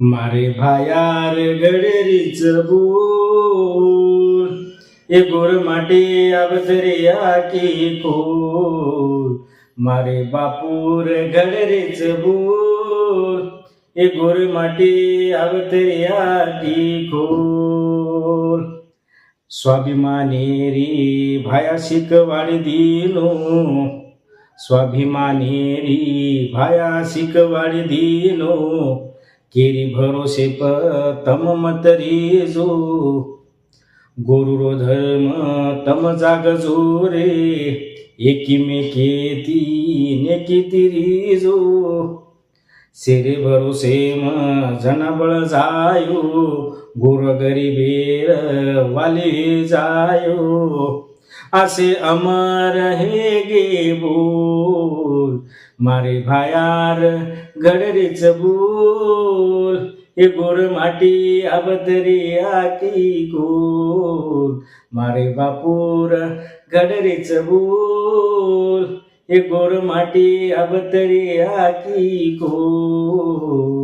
मारे भायार गडरीच बोल, ए गोर माटे अवतरिया की कोल. मारे बापूर गडरीच बोल, ए गोर माटे अवतरिया की खोल. स्वाभिमानी रे भाया शिकवाडी दिनो, स्वाभिमानी रे भाया शिकवाडी दिनो. केरी भरोसे तम मत रिजो, गोरुरो धर्म तम जागजो रे. एकीमेके नेकी तिरिजो, सेरे भरोसे जनाबळ जायो. गोर गरीबेर वाले जायो, असे अमर हे गे बोल. मारे भायार गडरीच बोल, ए गोर माटी अबदरिया की गोल. मारे बापूर गडरीच बोल, ए गोर माटी अबदरिया की गोल.